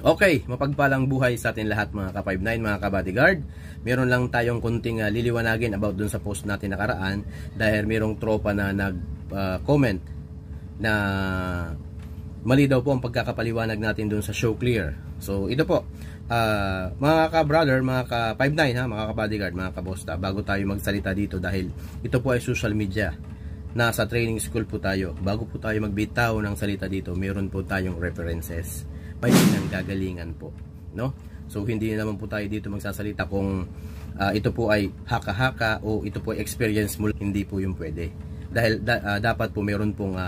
Okay, mapagpalang buhay sa atin lahat mga ka-59, mga ka-bodyguard. Meron lang tayong kunting liliwanagin about dun sa post natin nakaraan dahil merong tropa na nag-comment na mali daw po ang pagkakapaliwanag natin dun sa show clear. So ito po, mga ka-brother, mga ka-59 ha, mga ka-bodyguard, mga ka-bosta, bago tayo magsalita dito dahil ito po ay social media. Nasa training school po tayo. Bago po tayo magbitaw ng salita dito, meron po tayong references. May pinanggagalingan po, no? So hindi naman po tayo dito magsasalita kung ito po ay haka-haka o ito po ay experience mo, hindi po yung pwede. Dahil dapat po meron pong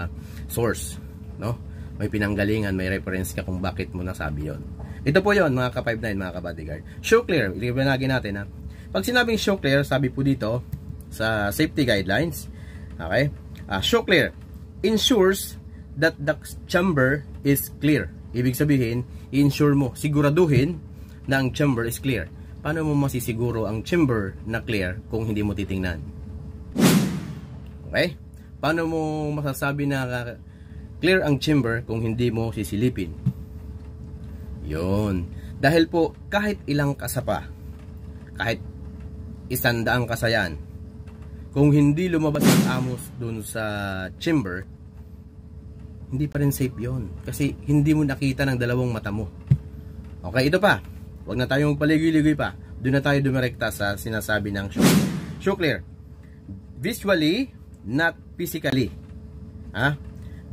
source, no? May pinanggalingan, may reference ka kung bakit mo nasabi yon. Ito po yon mga ka-59, mga ka-bodyguard. Show clear, iliwanagin natin ha. Pag sinabing show clear, sabi po dito sa safety guidelines, okay? Show clear ensures that the chamber is clear. Ibig sabihin, i-ensure mo, siguraduhin na ang chamber is clear. Paano mo masisiguro ang chamber na clear kung hindi mo titingnan? Okay? Paano mo masasabi na clear ang chamber kung hindi mo sisilipin? Yun. Dahil po, kahit ilang kasapa, kahit 100 kasayan, kung hindi lumabas ang amos dun sa chamber, hindi pa rin safe yon kasi hindi mo nakita ng dalawang mata mo. Okay, ito pa. Huwag na tayong paligoy-ligoy pa. Doon na tayo dumirekta sa sinasabi ng show. Show clear. Visually, not physically.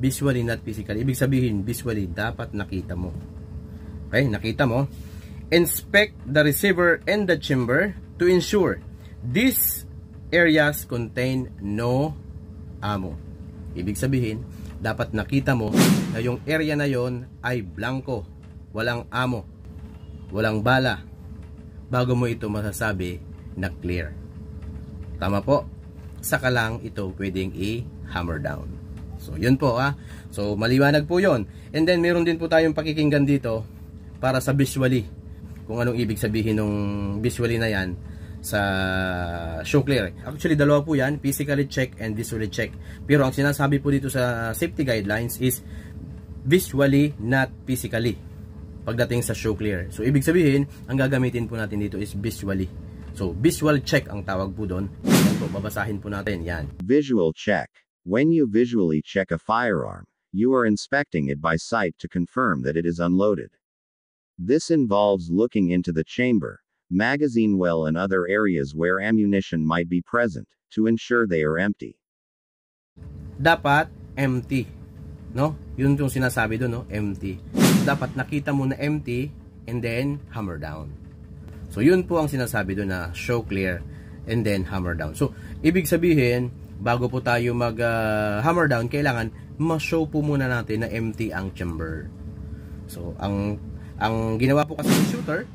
Visually, not physically. Ibig sabihin, visually, dapat nakita mo. Okay, nakita mo. Inspect the receiver and the chamber to ensure these areas contain no ammo. Ibig sabihin, dapat nakita mo na yung area na yon ay blanco, walang ammo, walang bala, bago mo ito masasabi na clear. Tama po? Saka lang ito pwedeng i-hammer down. So yun po So maliwanag po yon. And then meron din po tayong pakikinggan dito para sa visually, kung anong ibig sabihin ng visually na yan sa show clear. Actually dalawa po yan, physically check and visually check. Pero ang sinasabi po dito sa safety guidelines is visually, not physically, pagdating sa show clear. So ibig sabihin, ang gagamitin po natin dito is visually. So visual check ang tawag po doon. Yan po, babasahin po natin yan. Visual check. When you visually check a firearm, you are inspecting it by sight to confirm that it is unloaded. This involves looking into the chamber, magazine well and other areas where ammunition might be present to ensure they are empty. Dapat empty, no? Yun yung sinasabi doon, no? Empty. Dapat nakita mo na empty and then hammer down. So yun po ang sinasabi doon na show clear and then hammer down. So ibig sabihin, bago po tayo mag hammer down, kailangan ma-show po muna natin na empty ang chamber. So ang ginawa po kasi ng shooter,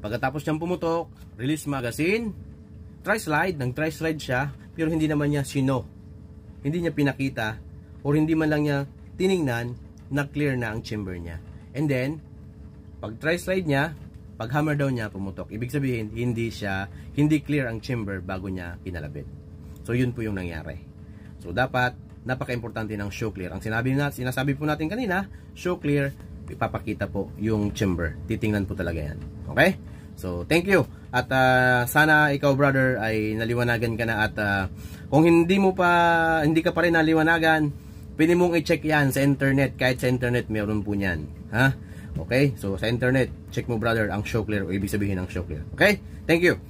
pagkatapos niyang pumutok, release magazine, tri-slide, nag-tri-slide siya, pero hindi naman niya hindi niya pinakita, or hindi man lang niya tiningnan na clear na ang chamber niya. And then, pag tri-slide niya, pag hammer down niya, pumutok. Ibig sabihin, hindi clear ang chamber bago niya kinalabit. So, yun po yung nangyari. So, dapat, napaka-importante ng show clear. Ang sinasabi po natin kanina, show clear, ipapakita po yung chamber. Titingnan po talaga yan. Okay? So, thank you. At sana ikaw, brother, ay naliwanagan ka na. At kung hindi ka pa rin naliwanagan, pwede mong i-check yan sa internet. Kahit sa internet, meron po yan. Okay? So, sa internet, check mo, brother, ang show clear. O ibig sabihin ng show clear. Okay? Thank you.